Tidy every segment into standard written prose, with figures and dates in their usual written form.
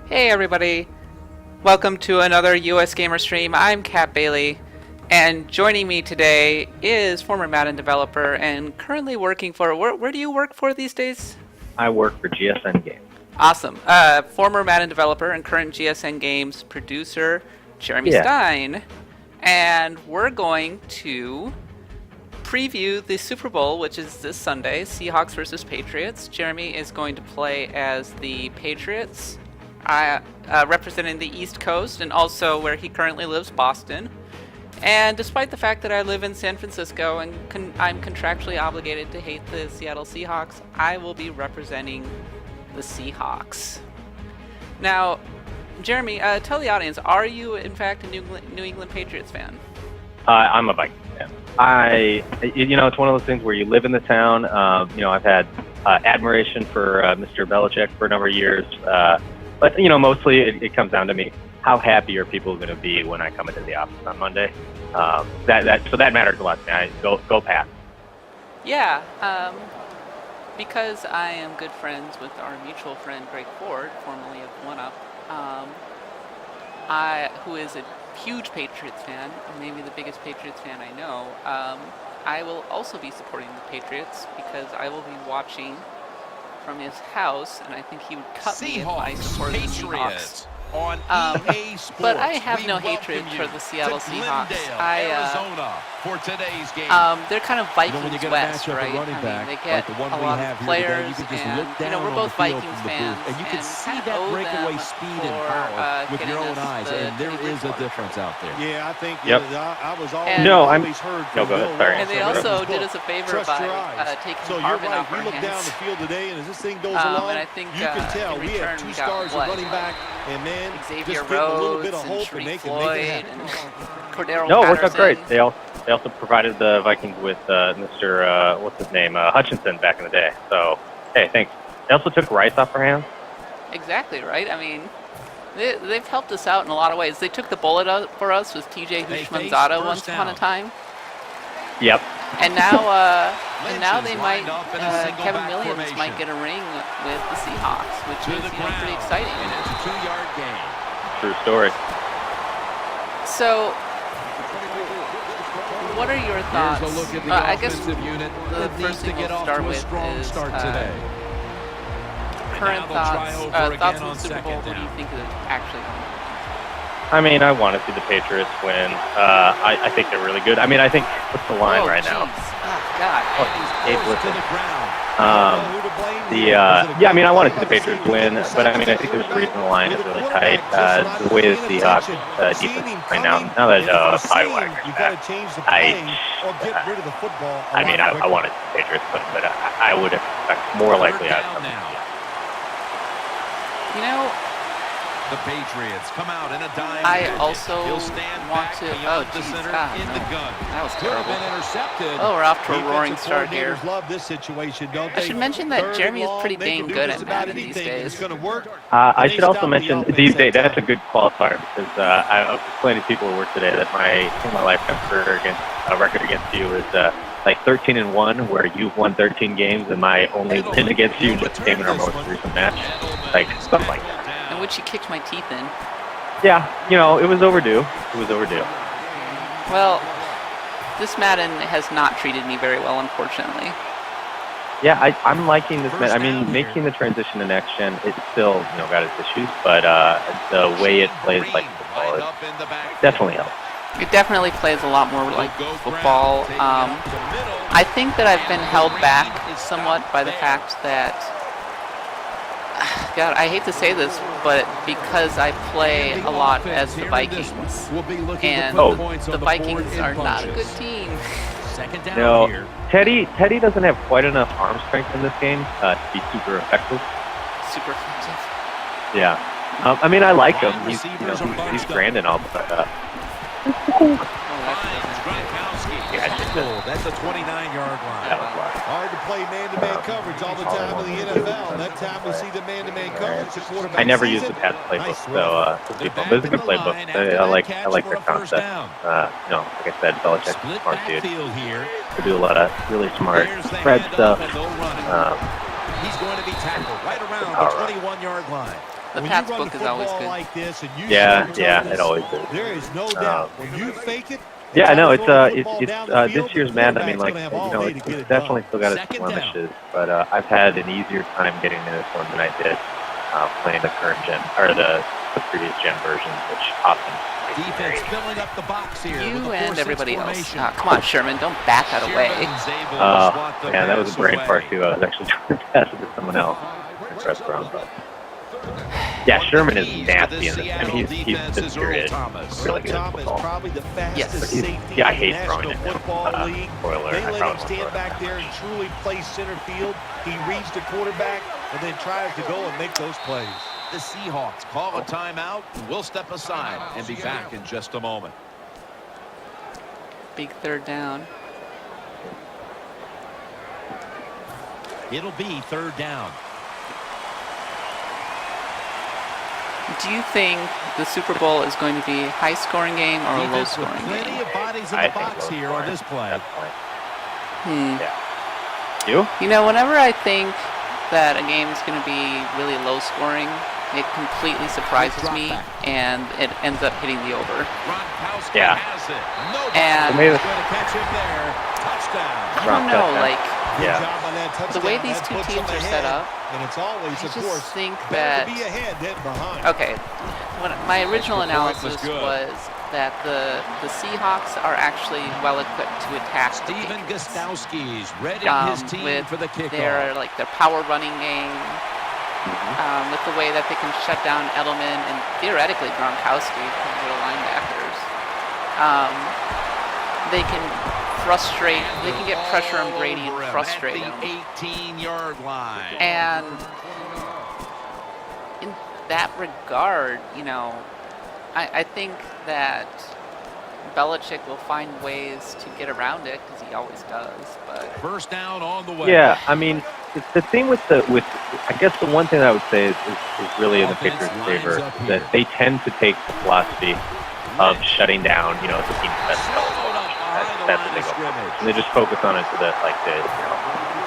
Hey everybody, welcome to another US Gamer stream. I'm Kat Bailey, and joining me today is former Madden developer and currently working for, where do you work for these days? I work for GSN Games. Awesome. Former Madden developer and current GSN Games producer, Jeremy Stein. And we're going to preview the Super Bowl, which is this Sunday, Seahawks versus Patriots. Jeremy is going to play as the Patriots, representing the East Coast and also where he currently lives, Boston. And despite the fact that I live in San Francisco and I'm contractually obligated to hate the Seattle Seahawks, I will be representing the Seahawks. Now, Jeremy, tell the audience, are you in fact a New England Patriots fan? I'm a Vikings fan. It's one of those things where you live in the town. I've had admiration for Mr. Belichick for a number of years. But mostly it comes down to me. How happy are people going to be when I come into the office on Monday? So that matters a lot to me. Go Pat. Yeah, because I am good friends with our mutual friend Greg Ford, formerly of OneUp, who is a huge Patriots fan, maybe the biggest Patriots fan I know. I will also be supporting the Patriots because I will be watching from his house, and I think he would cut me if I supported the Seahawks. On EA Sports, but I have no hatred for the Seattle Seahawks. Arizona for today's game. They're kind of Vikings West, right? They get a lot of players, and we're both Vikings fans. And you can see that breakaway speed and power with your own eyes, and there is a difference out there. Yeah, I think I was always heard. No, go ahead. Sorry. And they also did us a favor by taking Marvin off our hands. You look down the field today, and as this thing goes along, and I think you can tell we have two stars at running back, and man, Xavier just a little bit of Rhodes hope, and they Floyd can make it happen. Cordero No, it worked out Patterson. great. They also provided the Vikings with Mr. What's his name, Hutchinson back in the day. So hey, thanks. They also took Rice off our hands. Exactly right. I mean, they've helped us out in a lot of ways. They took the bullet out for us with TJ Houshmandzadeh once upon a time. Yep. And now they might Kevin Williams might get a ring with the Seahawks, which is pretty exciting. And it's a 2-yard gain. True story. So, what are your thoughts? Here's a look at the I guess offensive unit the that first needs to thing get we'll off start to a with strong is start today. current thoughts. Thoughts on the Super Bowl. Second What do you down. think is actually going on? I mean, I want to see the Patriots win. I think they're really good. I mean, I think what's the line right now? Oh God. To the ground. I mean, I want to see the Patriots win, but I mean, I think there's a reason the line is really tight. The way that the Seahawks defense right now that Wagner's back, I mean, I want to see the Patriots win, but I would expect more likely outcome. The Patriots come out in a dime. I also want to. Oh, the geez, center God, in no. the gun. That was Could have terrible. been intercepted. Oh, we're off to a roaring start here. Love this situation, don't I should mention that Jeremy is pretty dang good at Madden these days. I should also mention these days. That's a good qualifier because I was explaining to people who work today that my lifetime career record against you is like 13-1, where you've won 13 games, and my only win against you just came in our most recent match, like stuff like that. In which he kicked my teeth in. Yeah, it was overdue. Well, this Madden has not treated me very well, unfortunately. Yeah, I'm liking this. I mean, making the transition to next gen, it's still got its issues, but the way it plays like football is definitely helps. It definitely plays a lot more like football. I think that I've been held back somewhat by the fact that, God, I hate to say this, but because I play a lot as the Vikings, and the Vikings are not a good team. No, Teddy doesn't have quite enough arm strength in this game to be super effective. Super effective. Yeah, I mean, I like him. He's grand and all, but That's a 29-yard line. Hard to play man-to-man coverage all the time in the NFL. That time we see the man-to-man coverage, the quarterback. I never use the pass playbook, so but it's a good playbook. I like their concept. Like I said, Belichick's a smart dude. They do a lot of really smart spread stuff. He's going to be tackled right around the 21-yard line. The Pats book is always good. Like this and yeah, it always is. There is no doubt. When you fake it, yeah, no, it's this year's Madden. I mean, like, it's definitely still got its blemishes, but I've had an easier time getting into this one than I did playing the current gen or the previous gen versions, which often. Defense filling up the box here. You and everybody else. Come on, Sherman, don't bat that away. Yeah, that was a brain fart too. I was actually trying to pass it to someone else. Yeah, Sherman is nasty in this. I mean, he's just really good at football. Yes. Yeah, I hate throwing it. Spoiler, They I let him probably stand won't back there and truly play center field. He reads the quarterback and then tries to go and make those plays. The Seahawks call a timeout. We'll step aside and be back in just a moment. Big third down. It'll be third down. Do you think the Super Bowl is going to be a high-scoring game or a low-scoring game? Plenty of bodies in the box here on this play. Yeah. You? You know, whenever I think that a game is going to be really low-scoring, it completely surprises me, and it ends up hitting the over. Yeah. And maybe I don't know, like, the way these two teams are set up, and it's always, I of just course, think that, be ahead than behind. okay, my original analysis was that the Seahawks are actually well-equipped to attack the Patriots. With their power running game, with the way that they can shut down Edelman and theoretically Gronkowski, their linebackers. They can frustrate. They can get pressure on Brady and frustrate him. 18-yard line. And in that regard, you know, I think that Belichick will find ways to get around it because he always does. But first down on the way. Yeah, I mean, the thing with I guess the one thing I would say is really in the Patriots' favor is that they tend to take the philosophy of shutting down, you know, the team's best players. That's what they go for. And they just focus on it so that, like, they, you know,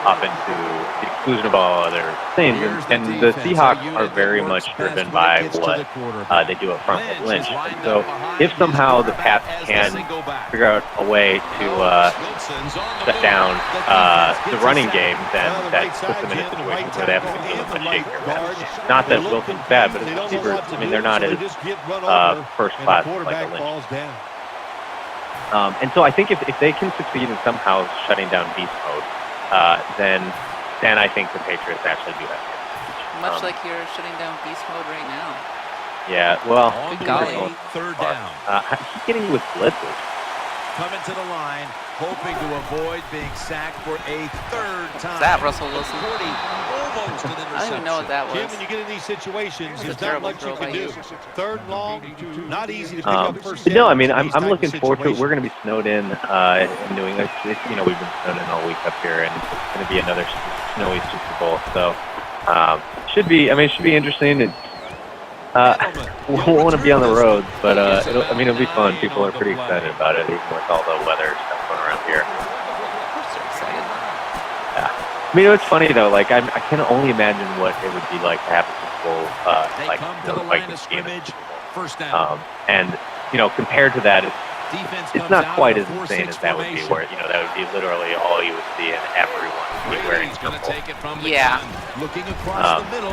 often to the exclusion of all other things. And the Seahawks are very much driven by what they do up front with Lynch. And so if somehow the Pats can figure out a way to shut down the running game, then that puts them in a situation where they have to give them a shake here. Not that Wilson's bad, but as receivers, I mean, they're not as first class like a Lynch. And so I think if they can succeed in somehow shutting down beast mode, then I think the Patriots actually do that. much like you're shutting down beast mode right now. Yeah, well, golly. Third down. He's getting with blitzes. Coming to the line, hoping to avoid being sacked for a third time. Is that Russell Wilson? 40, almost an interception. I don't even know what that was. Jim, when you get in these situations, That's there's a not much terrible you can throw do. by Third and long, not easy to pick up first But no, I down mean, in I'm these types looking of forward to it. situations. We're going to be snowed in New England. You know, we've been snowed in all week up here, and it's going to be another snowy Super Bowl. So, should be interesting. We want to be on the road, but it'll be fun. People are pretty excited about it, even with all the weather stuff going around here. Yeah. I mean, it's funny though. Like I can only imagine what it would be like to have a Super Bowl, like the Vikings game. First down. And you know, compared to that, it's not quite as insane as that would be, where you know that would be literally all you would see, and everyone would be wearing purple. Yeah.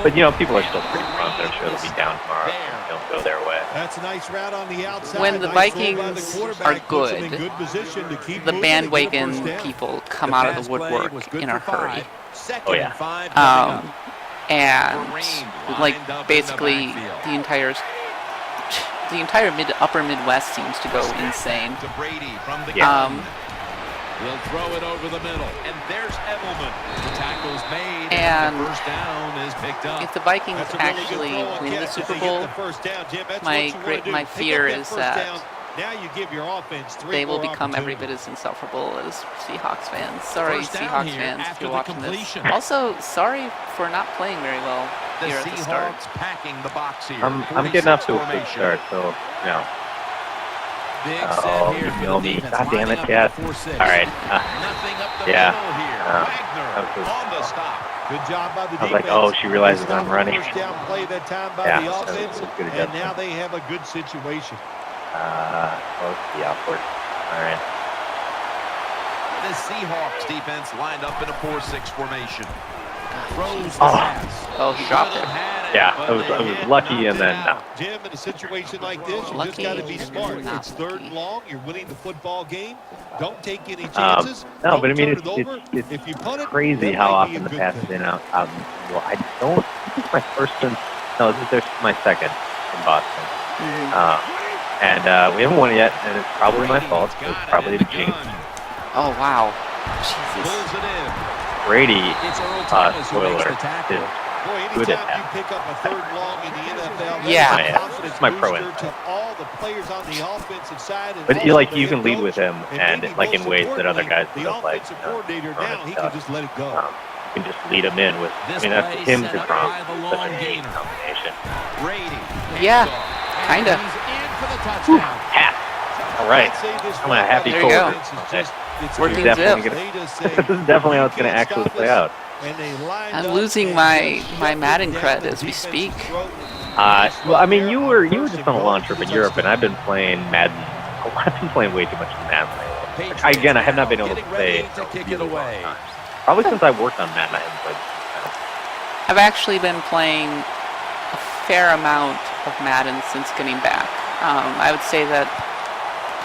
But you know, people are still pretty pumped. I'm sure they'll be down tomorrow. They don't go their way. That's a nice route on the outside. When the Vikings are good, the bandwagon people come out of the woodwork in a hurry. Oh yeah. And like basically the entire upper Midwest seems to go insane. We'll throw it over the middle, and there's Edelman. The tackle's made, and the first down is picked up. If the Vikings actually win the Super Bowl, my fear is that they will become every bit as insufferable as Seahawks fans. Sorry, Seahawks fans, if you're watching this. Also, sorry for not playing very well here at the start. Packing the box here. I'm getting off to a good start, so you know. Oh, you know me. God damn it, yes. All right. Yeah. On the stop. Good job by the defense. I was like, oh, she realizes I'm running. First down play that time by the offense, and now they have a good situation. Close to the outward. All right. The Seahawks defense lined up in a 4-6 formation. Throws the pass. Oh, he dropped it. Yeah, I was lucky, and then no. Jim, in a situation like this, you just got to be smart. It's 3rd and long. You're winning the football game. Don't take any chances. No, but I mean, it's if you punt it, crazy how often the pass has been out. Well, I don't. This is my first one. No, this is my second in Boston. And we haven't won it yet, and it's probably my fault. It's probably the jinx. Oh, wow. Jesus. Brady, spoiler, is good at anytime you that. pick up a 3rd and long in the NFL, Yeah. It's my pro booster to all the players on the offensive side. And But also you the can head lead with coach, him, and maybe like in most ways that other guys importantly, don't like. the offensive coordinator now, he can just let it go. You can just lead him in with. I mean, that's him to Trump. Such a neat combination. Yeah, kind of. Hat. All right. I'm a happy There you go. Okay. Working This zip. is definitely how it's going to actually play out. I'm losing my Madden cred as we speak. Well, I mean, you were just on a long trip in Europe, and I've been playing Madden. I've been playing way too much Madden lately. Again, I have not been able to play probably since I worked on Madden. I haven't played. I've actually been playing a fair amount of Madden since getting back. I would say that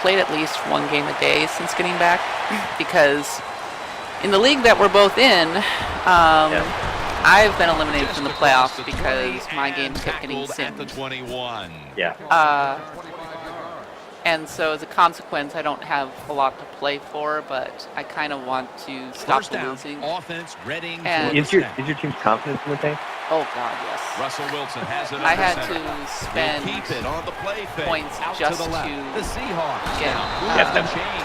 played at least one game a day since getting back, because in the league that we're both in, I've been eliminated from the playoffs because my game kept getting simmed. Yeah. And so as a consequence, I don't have a lot to play for, but I kind of want to stop the losing. And Is your team's confidence in the tank? oh god, yes. Russell Wilson has it. I had to spend on the play fake. points Out just to the left. to The Seahawks get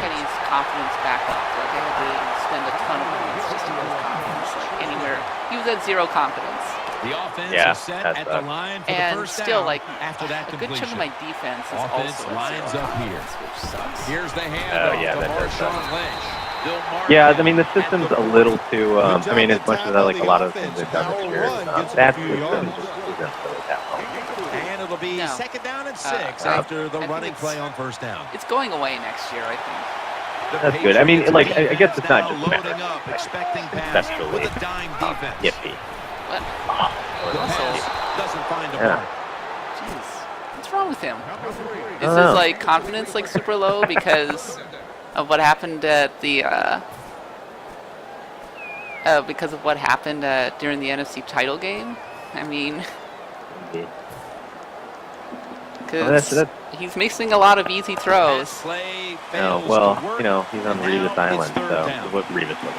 Kenny's confidence back up. Like I had to spend a ton of points just to get his confidence like anywhere. He was at 0 confidence. The offense Yeah, is set that's at the line for the And first still, down like, after that a good chunk of my defense is Offense also lines at 0 up here. confidence, which sucks. Here's the handoff yeah, to that does suck. Marshawn Lynch. Yeah, I mean, the system's a little too, I mean, as much as I like a lot of the things they've done this year, that system just isn't really that well. And it'll be No. 2nd down and 6 I after the think running it's- play on 1st down. It's going away next year, I think. That's good. I mean, like, I guess it's not just loading Madden. up, expecting pass Conceptually, with a dime defense. yippee. What? The pass doesn't find a mark. Jeez. What's wrong with him? Is don't know. his, like, confidence, like, super low because of what happened at the, because of what happened during the NFC title game? I mean, because he's missing a lot of easy throws. No, well, you know, he's on Revis Island, so what Revis was.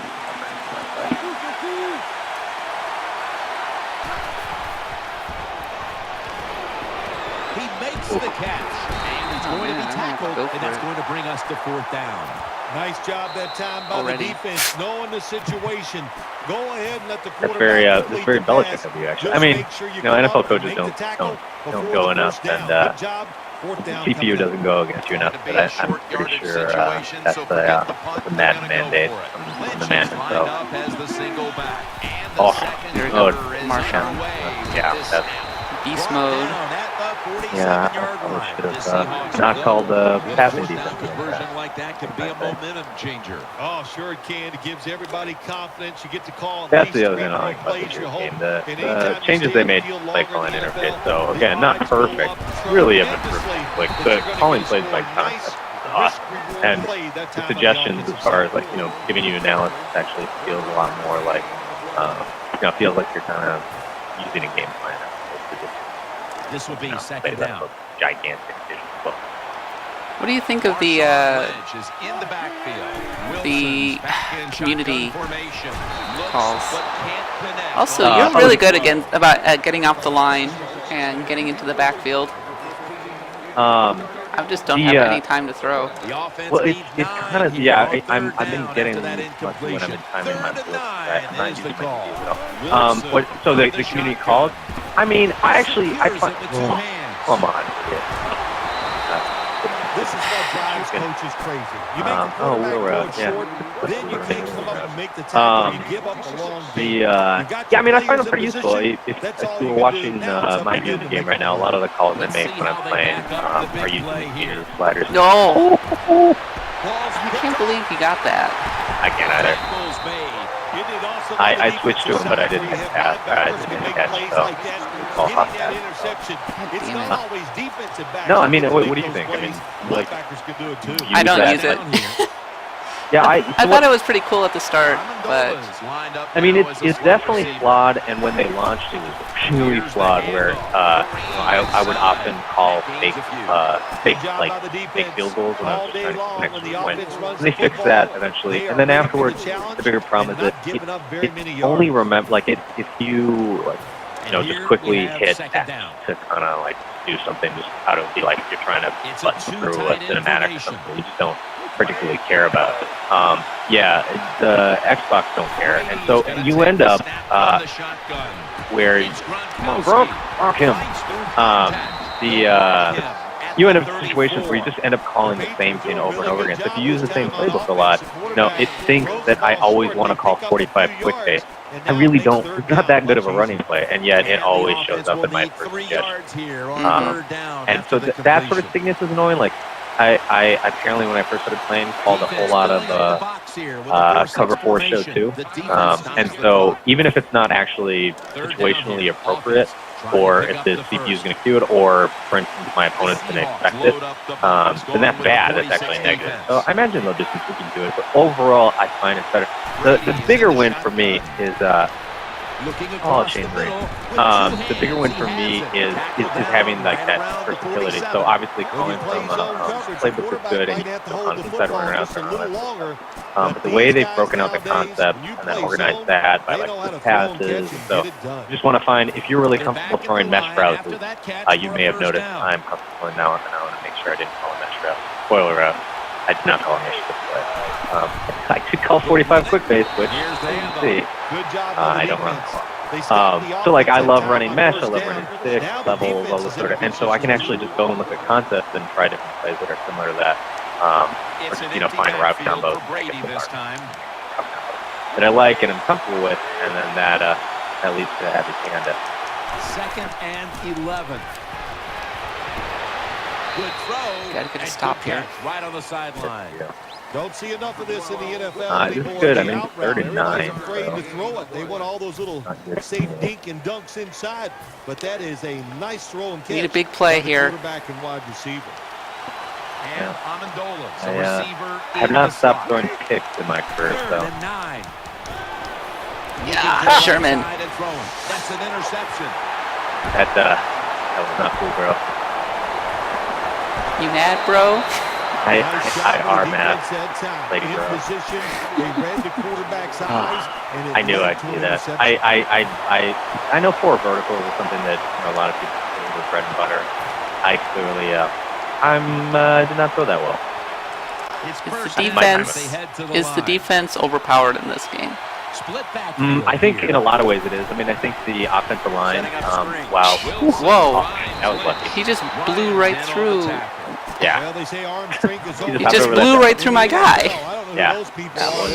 He makes the catch, and he's going to be tackled, and that's going to bring us to 4th down. Nice job that time by the defense, knowing the situation. Go ahead and let the That's very Belichick of you, actually. I mean, you know, NFL coaches don't go enough, and CPU doesn't go against you enough. But I'm pretty sure that's the Madden mandate from the man himself. Marshawn. Yeah, that's Beast mode. yeah. I should have not called passing defense. Conversion like that can be a momentum changer. Oh, sure it can. It gives everybody confidence. You get to call. That's the other thing I like about this game. The changes they made to play calling interface. So again, not perfect. Really have improved. Like the calling plays by concept is awesome. And the suggestions as far as like, you know, giving you analysis actually feels a lot more like, you know, feels like you're kind of using a game plan. This will be You know, 2nd down. gigantic vision book. What do you think of the community calls? Also, you're really good about getting off the line and getting into the backfield. I just don't have any time to throw. Well, it's kind of, yeah, I've been getting lucky when I've been timing my field. I'm not using my field. So the community calls, I mean, I find, come on. This is what drives coaches crazy. You make the quarterback short, then you can't come up and make the tackle. You give up the long game. Yeah, I mean, I find them pretty useful. If you were watching my YouTube game right now, a lot of the calls I make when I'm playing are using the sliders. No! I can't believe he got that. I can't either. I switched to him, but I didn't catch. So no, I mean, what do you think? I mean, like, I don't use it. Yeah, I thought it was pretty cool at the start, but I mean, it's definitely flawed. And when they launched, it was really flawed. Where I would often call fake field goals when I was just trying to actually win. And they fixed that eventually. And then afterwards, the bigger problem is that it only remember like if you just quickly hit X to kind of like do something just out of be like if you're trying to button through a cinematic or something, you just don't particularly care about it. Yeah, the Xbox don't care, and so you end up where you end up in situations where you just end up calling the same thing over and over again. So if you use the same playbook a lot, it thinks that I always want to call 45 quick base. I really don't. It's not that good of a running play, and yet it always shows up in my first suggestion. And so that sort of sickness is annoying. Like, I apparently when I first started playing called a whole lot of cover 4 show too, and so even if it's not actually situationally appropriate, or if the CPU is going to queue it, or for instance my opponent's going to expect it, then that's bad. That's actually negative. So I imagine they'll just keep doing it, but overall I find it's better. The bigger win for me is the bigger one for me is having like that versatility. So obviously calling from playbook is good, and you can inside run around. But the way they've broken out the concept and then organized that by like quick passes, so you just want to find if you're really comfortable throwing mesh routes. You may have noticed I'm comfortable now, and I want to make sure I didn't call a mesh route. Spoiler route. I did not call a mesh quick play. I could call 45 quick base, which you can see. I don't run the clock. So like I love running mesh, I love running stick, level, all this sort of, and so I can actually just go and look at concepts and try different plays that are similar to that, or find route combos that I like and I'm comfortable with, and then that leads to a happy panda. 2nd and 11. Good throw. Gotta get a stop here. Right on the sideline. Don't see enough of this in the NFL This anymore. is good. I mean, 3rd and 9. Afraid to throw it. They want all those little safe dink and dunks inside, but that is a nice throw and catch. Need a big play here. Quarterback and wide receiver. And Amendola, I have not stopped throwing kicks in my career, so. Yeah, Sherman. That's an interception. That was not cool, bro. You mad, bro? I are mad, lady bro. I knew I'd see that. I know 4 verticals is something that a lot of people consider bread and butter. I clearly did not throw that well. Is the defense overpowered in this game? I think in a lot of ways it is. I mean, I think the offensive line, wow. Whoa. That was lucky. He just blew right through. Yeah. He just blew right through my guy. Yeah. That was,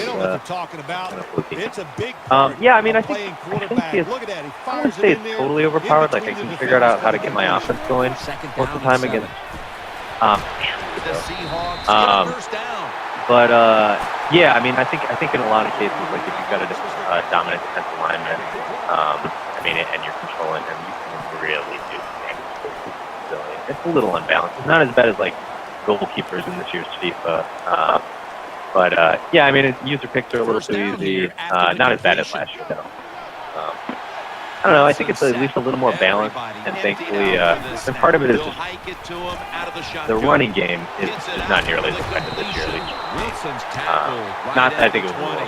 yeah, I mean, I think I wouldn't say it's totally overpowered. Like, I can figure out how to get my offense going most of the time against but yeah, I mean, I think in a lot of cases, like if you've got a dominant defensive lineman, I mean, and you're controlling him, you can really do damage. It's a little unbalanced. It's not as bad as like goalkeepers in this year's FIFA, but yeah, I mean, user picks are a little too easy. Not as bad as last year though. I don't know. I think it's at least a little more balanced, and thankfully, and part of it is just the running game is not nearly as effective this year. I think it was a little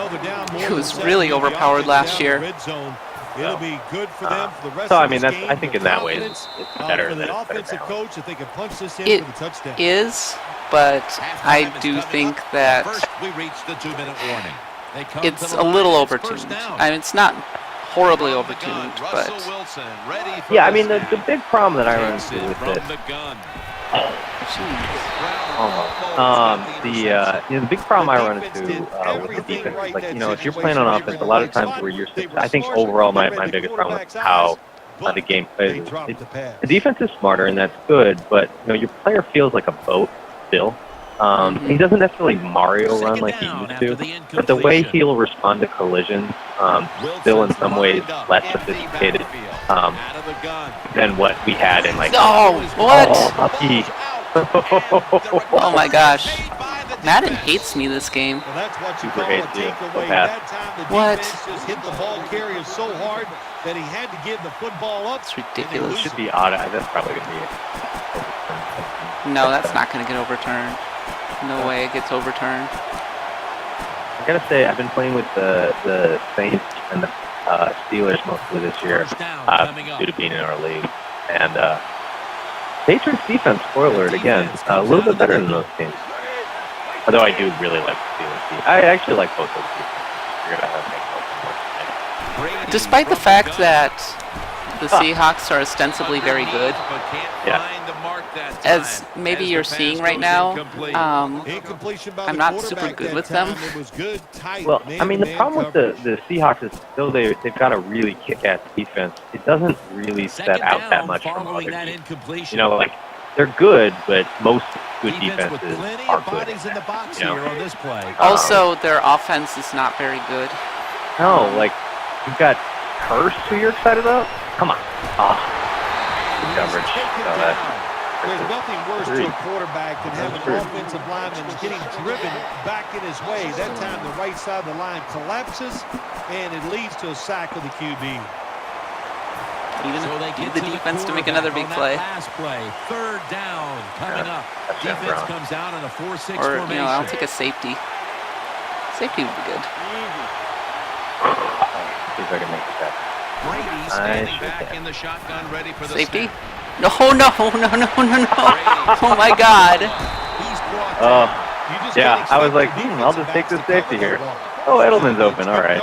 overpowered. It was really overpowered last year. So I mean, I think in that way it's better than it's better now. It is, but I do think that it's a little overtuned. I mean, it's not horribly overtuned, but yeah, I mean the big problem that I run into with it The big problem I run into with the defense is like, if you're playing on offense, a lot of times where I think overall my biggest problem is how the game plays. The defense is smarter and that's good, but your player feels like a boat still. He doesn't necessarily Mario run like he used to, but the way he'll respond to collisions, still in some ways less sophisticated than what we had in like. Oh, what? Oh, oh my gosh. Madden hates me this game. Well, that's what you Super call a hates you. takeaway. Bad. That time the What? defense just hit the ball carrier so hard that he had to give the football up. It's ridiculous. It should be odd. That's probably going to be it. No, that's not going to get overturned. No way it gets overturned. I gotta say, I've been playing with the Saints and the Steelers mostly this year due to being in our league. And Patriots defense, spoiler alert again, a little bit better than those teams. Although I do really like the Steelers team. I actually like both those teams. Despite the fact that the Seahawks are ostensibly very good, as maybe you're seeing right now, I'm not super good with them. Well, I mean, the problem with the Seahawks is though they've got a really kick-ass defense, it doesn't really set out that much from other teams. Like, they're good, but most good defenses are good. Also, their offense is not very good. No, like, you've got Hurst, who you're excited about? Come on. Good coverage. There's nothing worse to a quarterback than having an offensive lineman getting driven back in his way. That time the right side of the line collapses, and it leads to a sack of the QB. Even the defense to make another big play. Last play, third down coming up. Defense comes out in a 4-6 or, formation. I'll take a safety. Safety would be good. See if I can make that. Brady standing back in the shotgun, ready for the safety? snap. No. Oh my God. Yeah, I was like, I'll just take this safety here. Oh, Edelman's open. All right.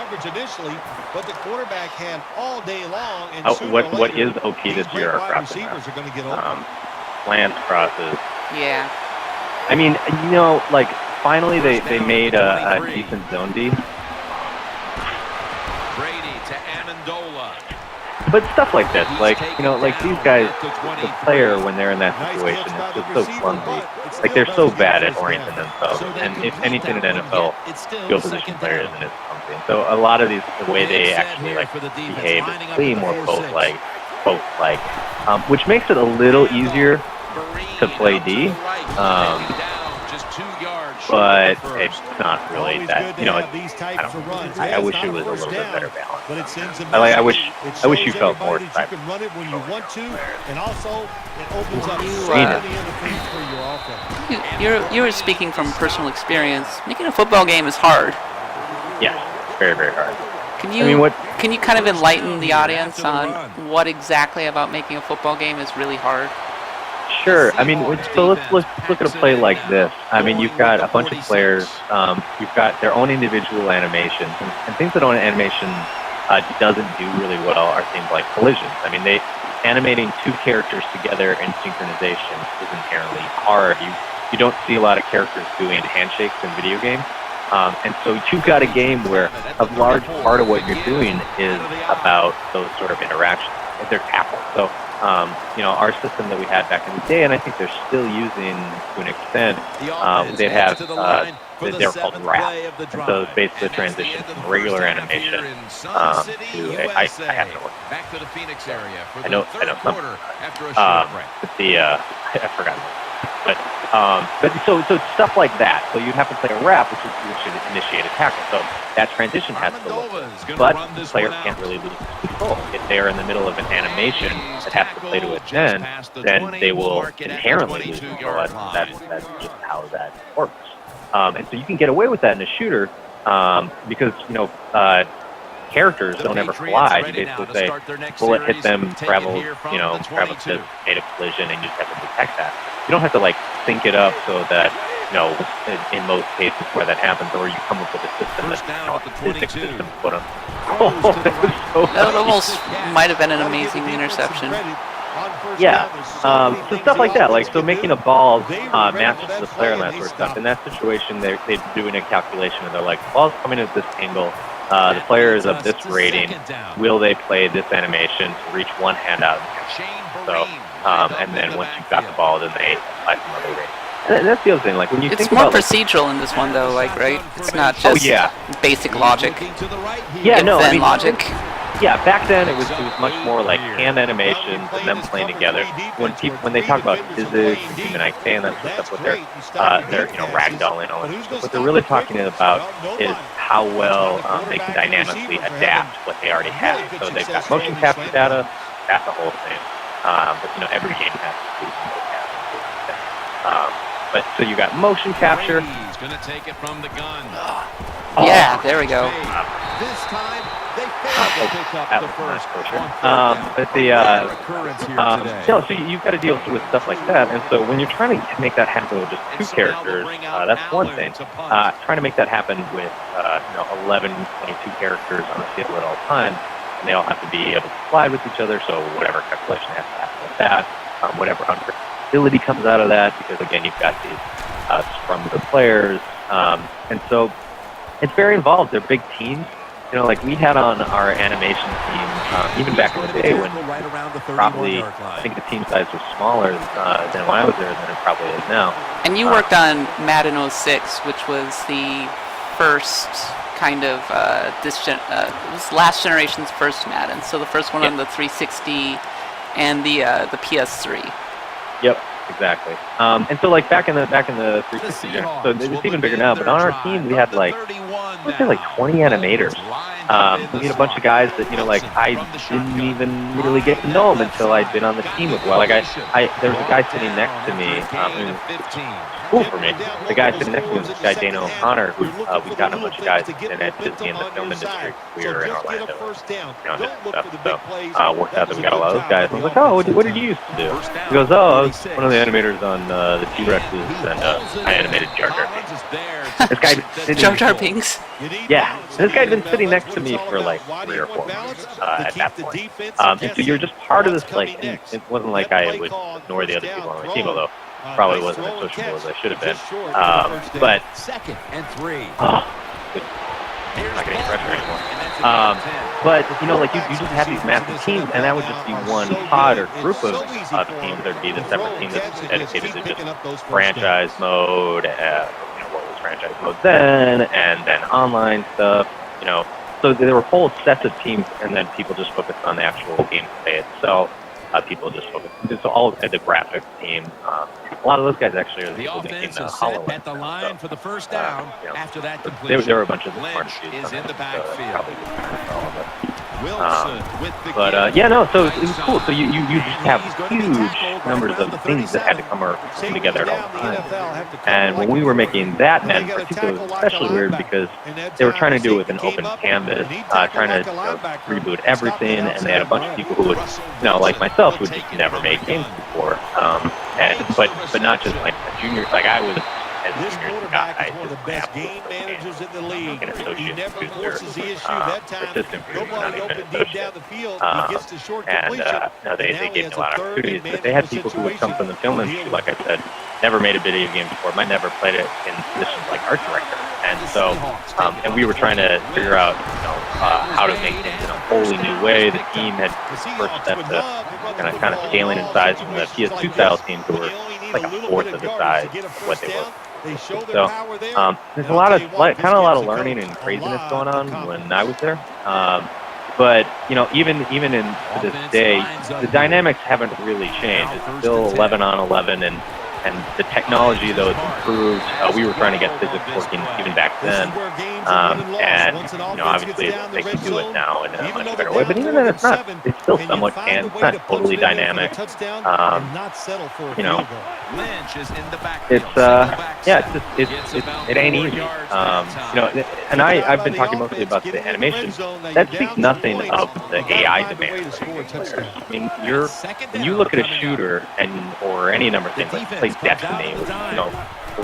But the quarterback had all day long. And what is OP this year? Our crossing slant crosses. Yeah. I mean, like finally they made a decent zone D. Brady to Amendola. But stuff like this, like these guys, the player when they're in that situation is just so clumsy. Like they're so bad at orienting themselves, and if anything, an NFL field position player isn't as clumsy. So a lot of these, the way they actually like behave is way more boat like, which makes it a little easier to play D. But it's not really that. I wish it was a little bit better balance. I wish you felt more excited. You were speaking from personal experience. Making a football game is hard. Yeah, very, very hard. Can you kind of enlighten the audience on what exactly about making a football game is really hard? Sure. I mean, so let's look at a play like this. I mean, you've got a bunch of players. You've got their own individual animations, and things that own animation doesn't do really well are things like collisions. I mean, animating two characters together in synchronization is inherently hard. You don't see a lot of characters doing handshakes in video games. And so you've got a game where a large part of what you're doing is about those sort of interactions. They're tackles. So, our system that we had back in the day, and I think they're still using to an extent, they'd have, they're called wrap. And so it's basically a transition from regular animation to, I have to look. Back to the Phoenix area for I know some. But I forgot. But so stuff like that. So you'd have to play a wrap, which should initiate a tackle. So that transition has to look. But the player can't really lose control. If they are in the middle of an animation that has to play to it then they will inherently lose control. That's just how that works. And so you can get away with that in a shooter because, characters don't ever collide. You basically say, bullet hit them, travel to made a collision, and you just have to detect that. You don't have to sync it up so that in most cases where that happens, or you come up with a system that's a physics system to put on. That almost might have been an amazing interception. Yeah, so stuff like that, like so making a ball match the player and that sort of stuff. In that situation, they're doing a calculation and they're like, ball's coming at this angle, the player is of this rating, will they play this animation to reach one hand out? So, and then once you've got the ball, then they apply some other rating. And that's the other thing, like when you think about... It's more procedural in this one, though, like, right? It's not just basic logic. Yeah, no, I mean... logic. Yeah, back then it was much more like hand animations and them playing together. When they talk about physics and human IQ and that sort of stuff, what they're ragdolling and all that stuff. What they're really talking about is how well they can dynamically adapt what they already have. So they've got motion capture data, that's the whole thing. But every game has to do motion capture. But so you got motion capture. He's going to take it from the gun. Yeah, there we go. This time they failed to pick up the first. But so you've got to deal with stuff like that, and so when you're trying to make that happen with just two characters, that's one thing. Trying to make that happen with 11, 22 characters on the field at all times, and they all have to be able to slide with each other. So whatever calculation has to happen with that, whatever unpredictability comes out of that, because again you've got these scrum of the players, and so it's very involved. They're big teams. Like we had on our animation team, even back in the day when probably, I think the team size was smaller than when I was there than it probably is now. And you worked on Madden 06, which was the first kind of, it was last generation's first Madden. So the first one on the 360 and the PS3. Yep. Exactly. And so like back in the 360 gen, so it's even bigger now, but on our team we had like 20 animators. We had a bunch of guys that, like I didn't even really get to know them until I'd been on the team with. Well, like there was a guy sitting next to me, cool for me. The guy sitting next to me was this guy, Dana O'Connor, who we got a bunch of guys in at Disney in the film industry. We were in Orlando, and stuff. So worked out that we got a lot of those guys. I was like, oh, what did you used to do? He goes, oh, I was one of the animators on the T-Rexes, and I animated Jar Jar Binks. This guy Jar Jar Binks? Yeah, this guy'd been sitting next to me for like 3 or 4 months at that point. And so you're just part of this like team. It wasn't like I would ignore the other people on my team, although probably wasn't as sociable as I should have been. But second and 3. I'm not getting pressure anymore. But like you just have these massive teams, and that would just be one pod or group of teams. There'd be the separate team that's dedicated to just franchise mode. What was franchise mode then, and then online stuff. So there were whole sets of teams, and then people just focused on the actual gameplay itself. People just focused. It's all at the graphics team. A lot of those guys actually are the people making the HoloLens. At the line for the first down. After that completion, there were a bunch of smart dudes is in the backfield. So it was cool. So you just have huge numbers of things that had to come together at all times. And when we were making that Madden in particular, it was especially weird because they were trying to do it with an open canvas, trying to reboot everything, and they had a bunch of people who would, like myself, who had just never made games before. But not just like a junior, like I was. This quarterback is one of the best game managers in the league. He never forces the issue that time. Nobody open deep down the field. He gets the short completion. They gave me a lot of opportunities. But they had people who would come from the film industry, like I said, never made a video game before, might never played it in positions like art director. And so, and we were trying to figure out, how to make things in a wholly new way. The team had first step to kind of scaling in size from the PS2 style teams who were like a fourth of the size of what they were. So there's a lot of learning and craziness going on when I was there. But even in to this day, the dynamics haven't really changed. It's still 11 on 11, and the technology though has improved. We were trying to get physics working even back then, and obviously they can do it now in a much better way. But even then, it's not. It's still somewhat can. It's not totally dynamic. It ain't easy. And I've been talking mostly about the animation. That speaks nothing of the AI demand. I mean, when you look at a shooter or any number of things, like play Destiny, which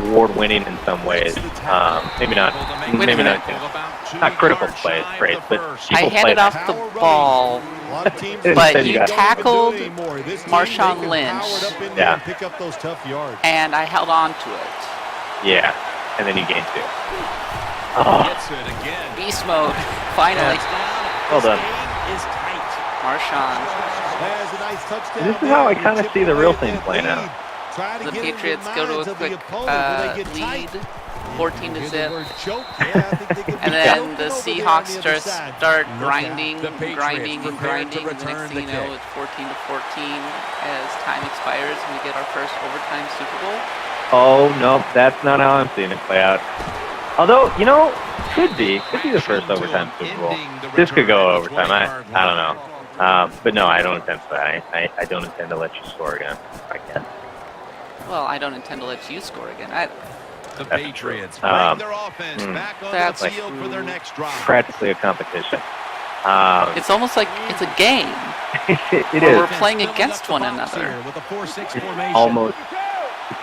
award-winning in some ways. Maybe not critical play is great, but I handed off the ball A lot of teams But you you got- tackled This team, Marshawn they can Lynch. power it up in there Yeah. and pick up those tough yards. and I held on to it. Yeah, and then you gained 2. Oh, Gets it again. Beast mode, finally. well done. Is tight. Marshawn. Has a nice touchdown This is how I there. kind of Chip see the away real at thing that playing out. lead. Try to The get into Patriots the go to minds a of the quick opponent when they get lead, tight. 14 to Hear the zip. word choke. Yeah, I think they could be And then choking the over there on Seahawks the other start, side. start Look grinding, out. The Patriots grinding, and prepared to grinding. And the next return thing you the know, kick. it's 14 to 14 as time expires and we get our first overtime Super Bowl. Oh, no, that's not how I'm seeing it play out. Although, could be the first overtime Super Bowl. This could go overtime. I don't know. But no, I don't intend to that. I don't intend to let you score again. I can. Well, I don't intend to let you score again. The Patriots true. bring their offense back on the That's field for their next drive. Practically a competition. It's almost like it's a game. It Where is. we're playing against one another. With a 4-6 It's formation. almost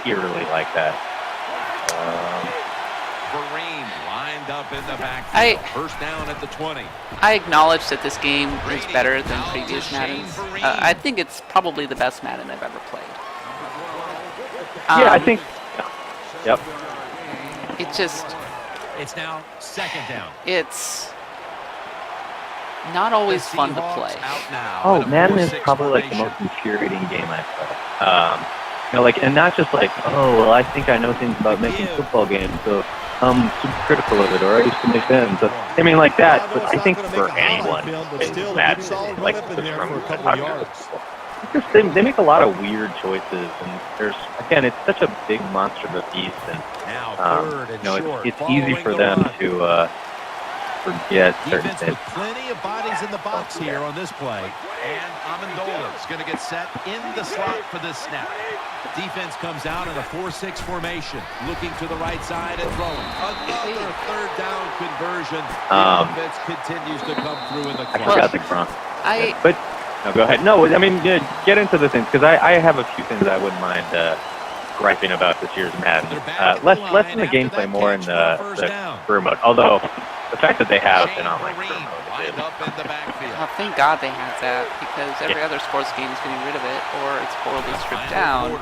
eerily like that. Kareem lined up in the backfield. First down at the 20. I acknowledge that this game is better than previous Maddens. I think it's probably the best Madden I've ever played. Yeah, I think. Yep. It just, It's now second down. it's not always The fun to Seahawks play. out now Oh, in a Madden is 4-6 probably like the formation. most infuriating game I've played. And not just like, oh, well, I think I know things about making football games, so I'm super critical of it, or I used to make them. So, I mean, like that. But I think for anyone, Madden, like just from they make a lot of weird choices, and there's again, it's such a big monster of a beast, and Now third and short. it's easy for them to forget certain Defense things. with plenty of bodies in the box here on this play. And Amendola's going to get set in the slot for this snap. Defense comes out in a 4-6 formation, looking to the right side and throwing. Another third down conversion. The offense continues to come through in the I clutch. forgot the grunt. But no, go ahead. No, I mean, get into the things, because I have a few things I wouldn't mind griping about this year's Madden. Less in the gameplay, more in the career mode. Although the fact that they have an online career mode is Oh, thank God they have that, because every other sports game is getting rid of it, or it's poorly stripped down,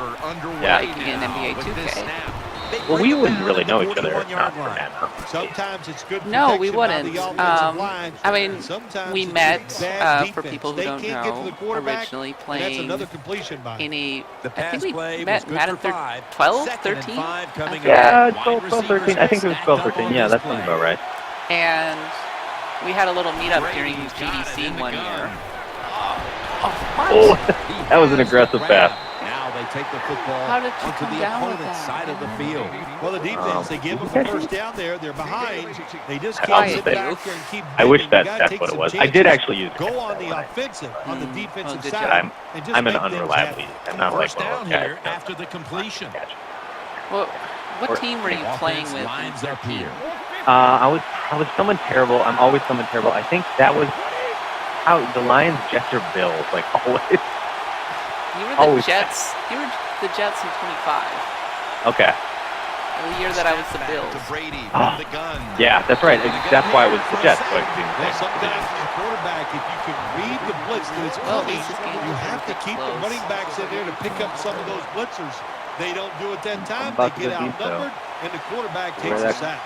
like in NBA 2K. well, we wouldn't really know each other if not for Madden. Sometimes it's good No, we protection by wouldn't. the offensive line, I mean, and sometimes we it's met, just bad for defense. people who They don't can't get to the know, quarterback, originally and that's playing another completion by in a, The I think pass we play was met good Madden for 5. 12, Second and 13? 5 coming Yeah, up. 12, 13. I think it was 12, 13. Yeah, that sounds about right. And we had a little meetup during GDC one year. Oh, that was an aggressive pass. Now they take the football How did you onto come the down with opponent's that? side of the field. Well, the defense, they give them a first down there. They're behind. They just I'll can't sit say, back there and keep I wish bending. You that's gotta take what it some was. I did chances. actually use Go on the that. offensive, on the defensive good side. job. and just I'm an make things unreliable. happen. I'm not First like one of down those guys. here after the completion. What team were you playing with in Lines up 13? here. I was someone terrible. I'm always someone terrible. I think that was how the Lions, Jets, or Bills, like always. You were the Always. Jets. You were the Jets in 25. Okay. The year that I was the Bills. To Brady Ah. from the gun. Yeah, that's right. That's why it was the Jets. So I could do the Well, same. sometimes as a quarterback, if you can read the blitz that it's Well, coming, this game you was have to pretty keep the close. running backs in there to pick up some of those blitzers. They don't do it that time. about They get to beat, though. outnumbered, and the quarterback Where takes a that- sack.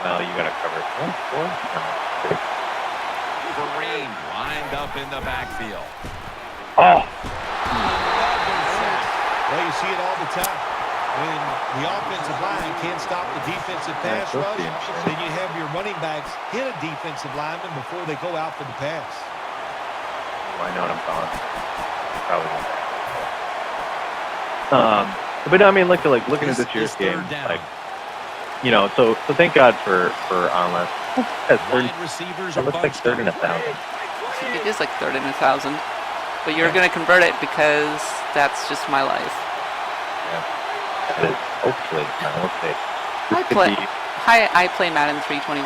No, you got to cover it. Four? No. Kareem lined up in the backfield. Oh, Well, you see it all the time. When the offensive line can't stop the defensive pass so rush, interesting. then you have your running backs hit a defensive lineman before they go out for the pass. I know what I'm calling. Probably. But no, I mean, looking at this year's game, like, so thank God for Onless. That's third. Wide receivers That are looks like bunched third and up. 1,000. It is like third in 1,000. But you're going to convert it because that's just my life. That is hopefully. We'll see. This could play- be- Hi, I play Madden 321.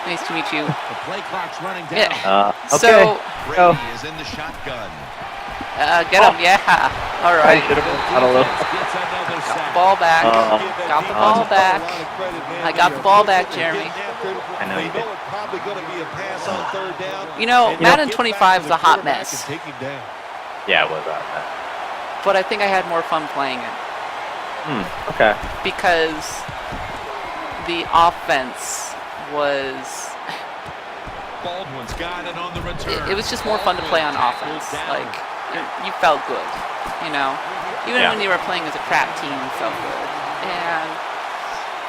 Nice to meet you. The play clock's running down. Yeah. Okay. So, Oh. Brady is in the shotgun. get him, yeah. All I right. should have been out a little. Gets another sack. Ball back. Uh, Got the ball back. I got the ball back, Jeremy. record. I know They you know did. it's probably going to be a pass on third down. You know, and Madden they'll get 25 back is to a the hot quarterback mess. and take him down. Yeah, it was that. But I think I had more fun playing it Okay. because the offense was. Baldwin's got it on the return. It was just more fun to play on offense. Like you felt good, you know. Even when you were playing as a crap team, you felt good. And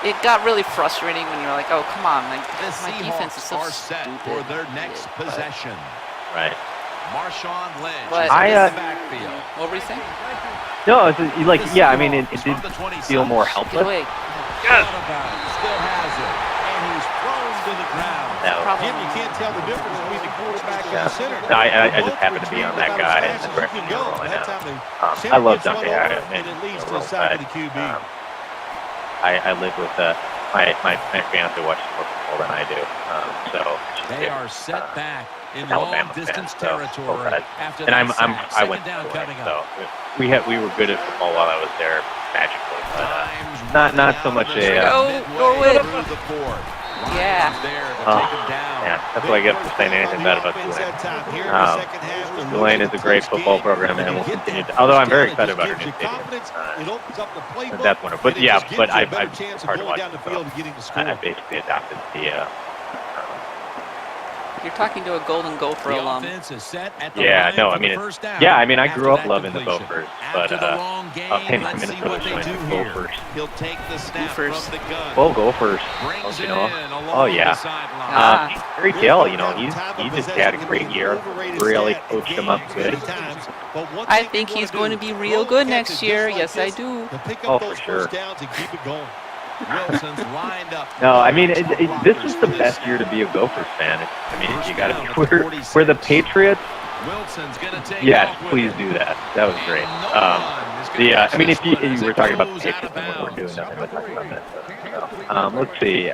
it got really frustrating when you were like, "Oh, come on! Like The my defense is so Seahawks are set stupid." for their next But- possession. Right. Marshawn Lynch But- is in the backfield. What were you saying? No, it's like, The yeah, I mean, it Seahawks did from the 26. feel more Get helpless. away. Yes. Still has it. And he's thrown to the ground. No. Probably. Jim, you can't tell the difference between the quarterback and the center. No, I just happened to be on that guy and the direction you were rolling out. I love Dante. And it leads to the side of the QB. I live with my fiance watches more football than I do, so They are set back in Alabama long-distance fan, so, territory after and that I sack. went Second down to coming so up. we were good at football while I was there magically, but Times not so running much out a, Go, midway go with it. through the fourth. Yeah. Ryan's there to take him down. yeah, that's what I get for saying anything bad about Tulane. Tulane is a great football program and will continue to, although I'm very excited about our new stadium. That's one of, but yeah, but it's hard to watch. So I basically adopted the. You're talking to a Golden Gopher The alum. offense is set at the Yeah, line no, for I mean, the first down yeah, I mean, I after grew up that loving the completion. Gophers, After but the long game, hey, let's see Minnesota what they joined do the here. Gophers. He'll take the snap Gophers. from the gun. Well, Gophers, Brings you it know. in along Oh yeah. the sideline. Harry Taylor, you know, he just had a great year. Really coached him up good. I think he's going to be real good next year. Yes, I do. Oh, for sure. Wilson's lined up. No, I mean, this was the best year to be a Gophers fan. I mean, you got to. We're the Patriots. Wilson's gonna take Yes, off with please it. do that. That was great. I mean, if you were talking about the Patriots, then we're doing nothing but talking about that. So, let's see.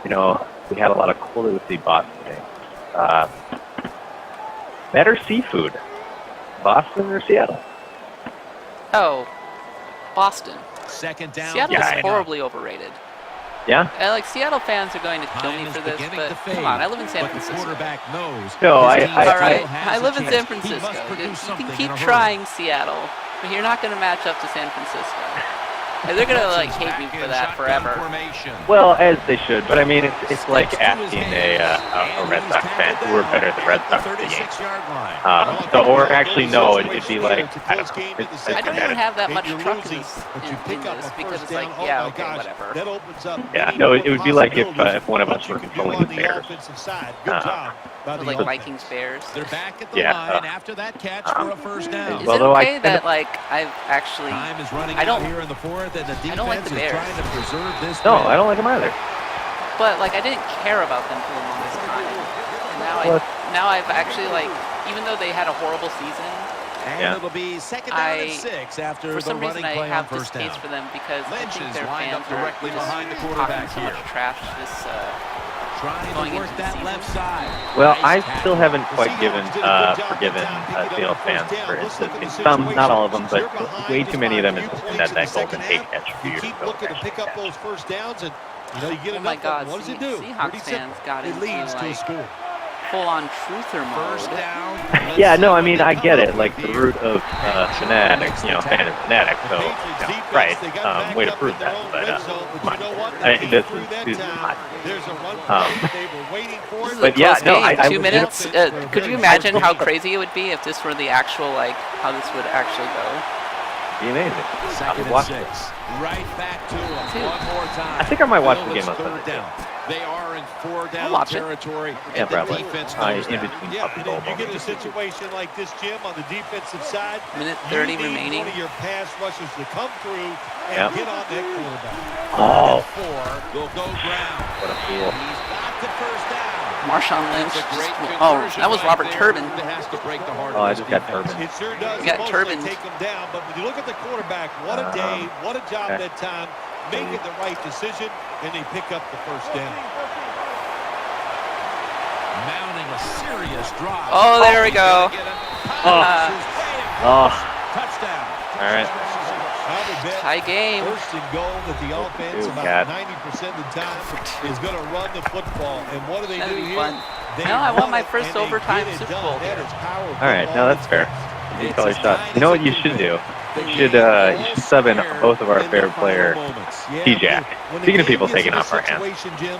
You know, we had a lot of cool. Let's see, Boston games. Better seafood, Boston or Seattle? Oh, Boston. Second down. Seattle Yeah, is horribly overrated. Yeah. And, like, Seattle fans are going to kill me Time for is this, beginning but to fade, come on, I live in San but the Francisco. quarterback knows No, his I- team I- All still right, has I a live in chance. San He must Francisco. produce You something can in keep a hurry. trying Seattle, but you're not going to match up to San Francisco. And they're going to, like, hate me for that forever. Well, as they should, but I mean, it's like asking a Red Sox fan who are better than Red Sox at the Yankees. So, or actually, no, it'd be like, I don't know. It's I don't even competitive. have that much truck in this because it's like, yeah, okay, whatever. Yeah, no, it would be like if one of us were controlling the Bears. Like Vikings, Bears. They're back at the Yeah, line after that catch for a first down. Is it Although I okay kind that, of- like, I've actually... Time is running I don't- out here in the fourth, and the I don't like defense the is Bears. trying to preserve this. No, win. I don't like them either. But, like, I didn't care about them for the longest time. Well, Now I've actually, like, even though they had a horrible season, And Yeah. it'll be second down and 6 after for the some reason running I play on have first distaste down. for them because I Lynch think is their lined fans up are directly just behind the talking quarterback so much here. trash this Trying going to work into the that season. left side. Well, Nice I tackle. still haven't quite forgiven Seattle fans for instance. Some, not all of them, but way too many of them in that Golden Tate catch a few years Keep ago. looking to pick up those first downs, and you get Oh my enough God, of them. What does it do? Seahawks Pretty simple. fans got It into, leads to a like, score. full-on truther First mode. down. Yeah, no, I mean, I get it. Like, the root of fanatics, fan is fanatic, so, right. Way to prove that, but, come on. This is not. There's a run they were waiting for. This is But a yeah, close no, game. I 2 was- minutes. Could you imagine how crazy it would be if this were the actual, like, how this would actually go? Be amazing. I Second would and watch 6. it. Right back to him. Dude. One more time. I think I might watch the Bill, game it's on third Sunday. down. They are in 4 down watch it. territory. Yeah, and the probably. defense In knows that. between Yeah, puppy and bowl if you get a moments. situation like this, Jim, on the defensive side, Minute you 30 need remaining. one of your pass rushers to come through and Yep. get on that quarterback. Oh, 4 will go ground. what a fool. He's got the first down. Marshawn Lynch. It's a great Oh, conversion that was right Robert there. Turbin. It has to break the heart Oh, of I this just got defense. Turbin. It sure does You got mostly Turbin. take them down, but when you look at the quarterback, what a day, what a job Okay. that time, making the right decision, and they pick up the first down. Mounting a serious drive. Oh, there we go. He's gonna get it. Oh. This is way Oh, touchdown. all right. I would bet Tie game. first and goal that the offense about 90% of the time is going to run the football. And what do they That'd do be here? fun. They No, I want run my it, first and they overtime get it Super done. Bowl That here. is power All right, no, that's fair. You call your shot. You know what you should do? You should sub in both of our favorite player, T-Jack. Speaking of people taking off our hands. Jim,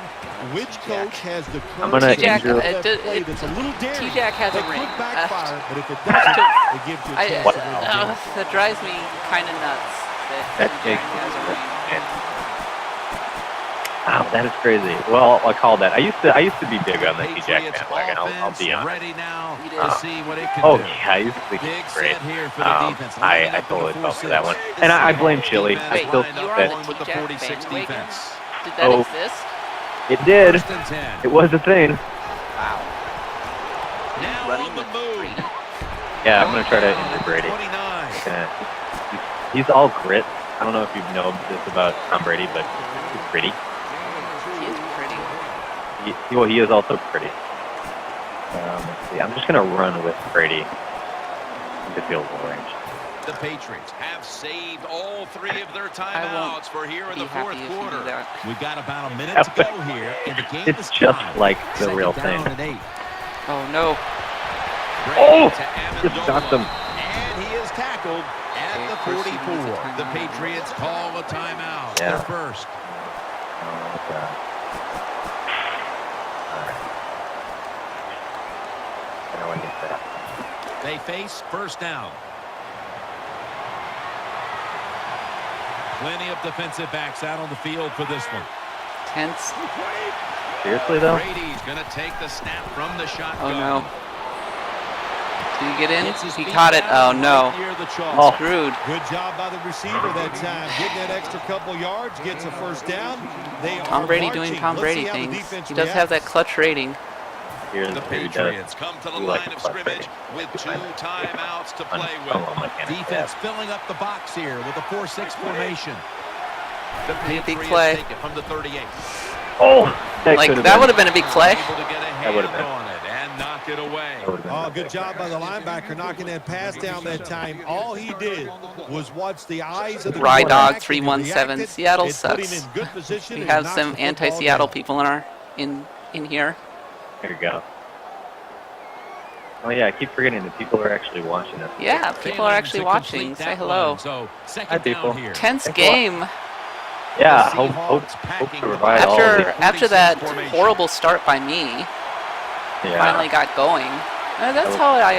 which coach has the I'm gonna T-Jack, injure. T-Jack has a ring. Backfire, but if it doesn't, it gives you a chance to win. That drives me kind of nuts. That T-Jack takes has a ring. Wow, that is crazy. Well, I call that. I used to be big on the T-Jack bandwagon. I'll be honest. Ready now You to did. see what it can Oh do. yeah, I used to think it Big was great. set here for the defense. I totally fell for that one, and I blame Chili. I Wait, still you think were on that the with the T-Jack 46 bandwagon? defense. Did that Oh. exist? it did. First and 10. It was a thing. Wow. Now Running on the with move. Brady. Yeah, I'm gonna try to injure Brady. 29. He's all grit. I don't know if you know this about Tom Brady, but he's gritty. He is pretty. He is also pretty. Let's see. I'm just gonna run with Brady. The field goal range. The Patriots have saved all three of their timeouts for here in Be the fourth happy if you quarter. do that. We've got about a minute to go here, and the game It's is just tied. like the Second real down thing. and 8. Oh no. Brady Oh! to Just got them. And he is tackled at Okay, the of course he needs a 44. timeout. The Patriots call a timeout. Yeah. Their first. Oh, God. All right. I know I get that. They face first down. Plenty of defensive backs out on the field for this one. Tense. Seriously though? Brady's going to take the snap from the shotgun. Oh no. Did he get in? Hits his He feet caught it. Oh down no. right near the chalk. Oh. Screwed. Good job by the receiver that time. Getting that extra couple yards, gets a first down. They Tom are Brady marching. doing Tom Let's Brady see how the things. defense He does have that reacts. clutch rating. Here's The who does. Patriots come to the We like line the of clutch scrimmage rating. with 2 timeouts to play Oh, with. my God. Defense filling up the box here with a 4-6 formation. The Need a big Patriots play. take it from the 38. Oh, Like, that would have been a big play. Able to get a That would've hand been. on it and knock it away. Oh, good job by the linebacker knocking that pass down that time. All he did was watch the eyes of the Rye quarterback, Dog 317. and he Seattle reacted. It put him sucks. in good position We and have knocked some the football anti-Seattle down. people in here. Here you go. Oh yeah, I keep forgetting that people are actually watching us. Yeah, people are actually watching. Say hello. So, Hi, second people. down here. Tense Thanks a lot. game. Yeah, The hope Seahawks to packing provide the all ball. of the After that 46 horrible start by me, yeah. finally got going. That's how I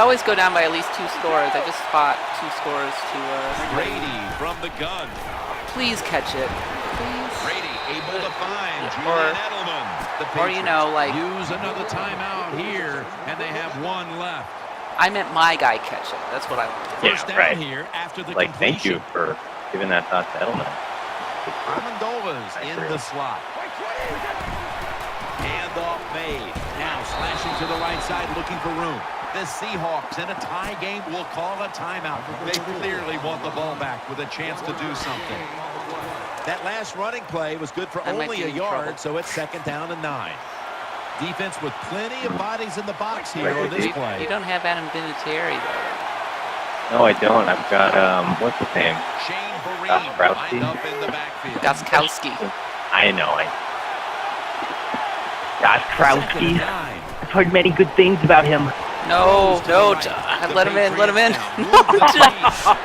always go down by at least 2 scores. I just fought 2 scores to Brady from the gun. please catch it. Please. Brady able to find Or- Julian Edelman. The or, you know, like- use another timeout here, and they have 1 left. I meant my guy catch it. That's what I wanted. Yeah, First down right. here after the Like, thank you completion. for giving that thought to Edelman. Amendola's in the slot. Handoff made. Now slashing to the right side, looking for room. The Seahawks in a tie game will call a timeout. They clearly want the ball back with a chance to do something. That last running play was good for I might only be a in yard, trouble. so it's second down and 9. Defense with plenty of bodies in the box here on this You play. don't have Adam Vinatieri though. No, I don't. I've got what's his name? Shane Josh Vereen Krowski. lined up in the backfield. Goskowski. I know. Josh Second Krowski. and 9. I've heard many good things about him. No, no, let him in, let him in.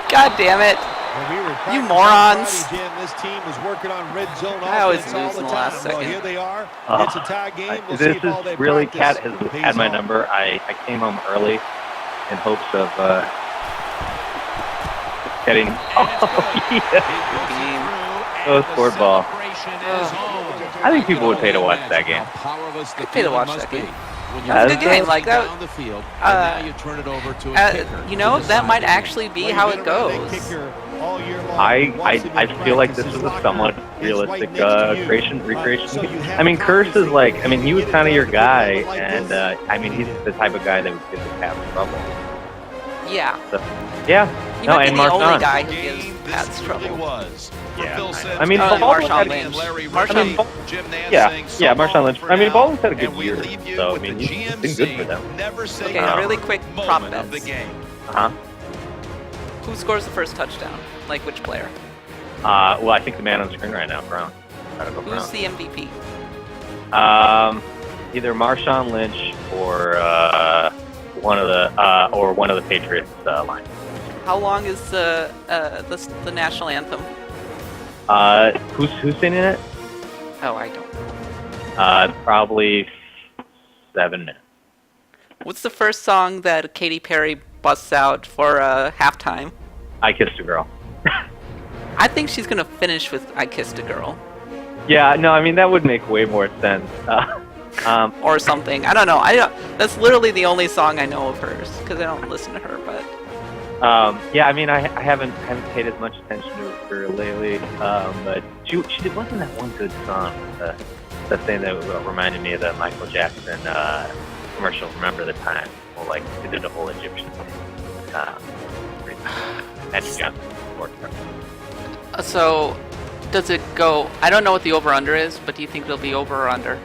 God damn it. When we were You practicing morons. Friday, Jim, this team was working on red zone I always offense all lose the in the time. last Well, second. here they are. Oh, It's a tie game. We'll see This if all is they really practice Cat has pays had my off. number. I came home early in hopes of getting. Oh, yeah. Oh, scored ball. I think people would pay to watch that game. I'd pay to watch that game. Yeah, That's a good game. Like that. Down the field, and uh, now you turn it over to a kicker You know, to that might decide the game. actually be Well, how you've it been around that goes. kicker all year long. I Watch him in feel like practice. this is His a somewhat locker is realistic right next to you. recreation. So you have I mean, Curse is like, I mean, he was Get it kind of your done, guy, get it like and this. I mean, he's the type of guy that would give the Cavs trouble. Yeah. So, yeah, He no, might be and the only Marshawn. guy who Game gives this Pats really trouble. was. For Yeah, Phil I know. Simms, I mean, Oh, Baldwin Marshawn had- Lynch. and Larry Marshawn- Ridley, Bal- Jim Nance yeah, saying yeah, so Marshawn long Lynch. for I mean, now, Baldwin's had a good and we year, leave you so I with mean, the he's been good for them. Never say Okay, never really quick prop moment of the bets. game. Who scores the first touchdown? Like which player? Well, I think the man on the screen right now, Brown. Who's the MVP? Either Marshawn Lynch or one of the Patriots line. How long is the national anthem? Who's singing it? Oh, I don't know. Probably 7 minutes. What's the first song that Katy Perry busts out for halftime? I Kissed a Girl. I think she's gonna finish with "I Kissed a Girl" Yeah, no, I mean that would make way more sense. or something. I don't know. That's literally the only song I know of hers because I don't listen to her. But yeah, I mean I haven't paid as much attention to her lately. But she wasn't that one good song. The thing that reminded me of the Michael Jackson commercial. Remember the time? Well, like they did a whole Egyptian thing. So, does it go? I don't know what the over/under is, but do you think it'll be over or under?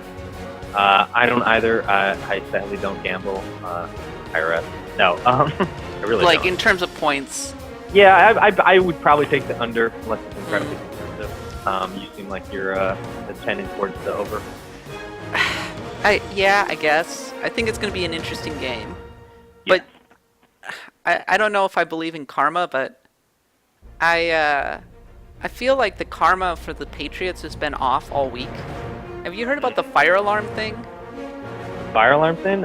I don't either. I sadly don't gamble. IRS. No. I really like don't. in terms of points. Yeah, I would probably take the under unless it's incredibly conservative. You seem like you're tending towards the over. Yeah, I guess. I think it's going to be an interesting game. Yeah. But I don't know if I believe in karma, but I feel like the karma for the Patriots has been off all week. Have you heard about the fire alarm thing? Fire alarm thing?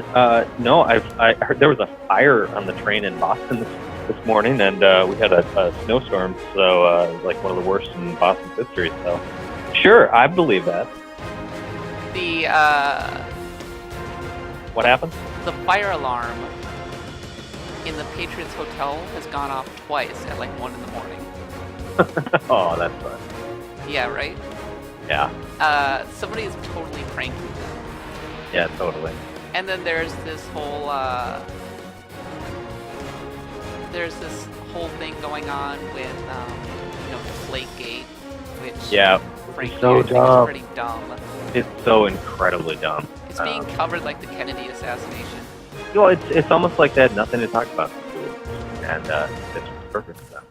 No, I heard there was a fire on the train in Boston this morning, and we had a snowstorm, so like one of the worst in Boston's history. So, sure, I believe that. What happened? The fire alarm in the Patriots hotel has gone off twice at like 1 in the morning. Oh, that's fun. Yeah, right? Yeah. Somebody is totally pranking them. Yeah, totally. And then there's this whole thing going on with Deflategate, which frankly so I think dumb. is pretty dumb. It's so incredibly dumb. It's being covered like the Kennedy assassination. Well, it's almost like they had nothing to talk about, and it's perfect for them.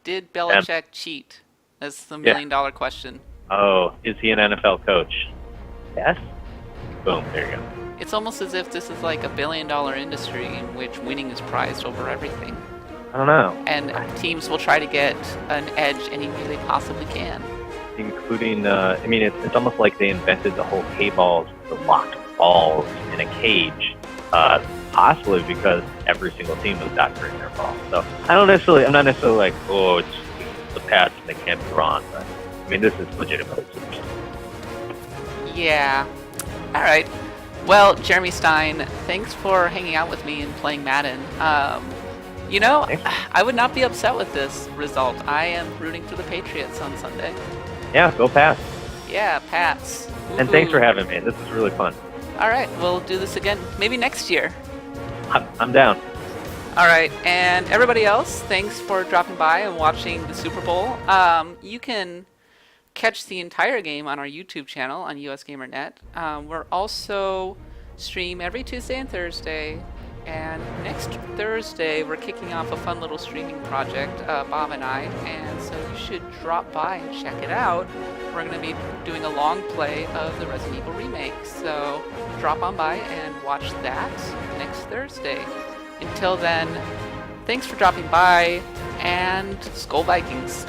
Did Belichick cheat? That's the $1 million question. Oh, is he an NFL coach? Yes. Boom, there you go. It's almost as if this is like a $1 billion industry in which winning is prized over everything. I don't know. And teams will try to get an edge any way they possibly can. Including, I mean, it's almost like they invented the whole K-balls, the locked balls in a cage, possibly because every single team was doctoring their balls. So I'm not necessarily like, oh, it's the Pats and they can't be wrong. But I mean, this is legitimately super simple. Yeah. All right. Well, Jeremy Stein, thanks for hanging out with me and playing Madden. Thanks. I would not be upset with this result. I am rooting for the Patriots on Sunday. Yeah, go Pats. Yeah, Pats. Woo-hoo. And thanks for having me. This is really fun. All right, we'll do this again maybe next year. I'm down. All right, and everybody else, thanks for dropping by and watching the Super Bowl. You can catch the entire game on our YouTube channel on USGamerNet. We're also stream every Tuesday and Thursday. And next Thursday, we're kicking off a fun little streaming project, Bob and I, and so you should drop by and check it out. We're going to be doing a long play of the Resident Evil remake, so drop on by and watch that next Thursday. Until then, thanks for dropping by, and Skol Vikings!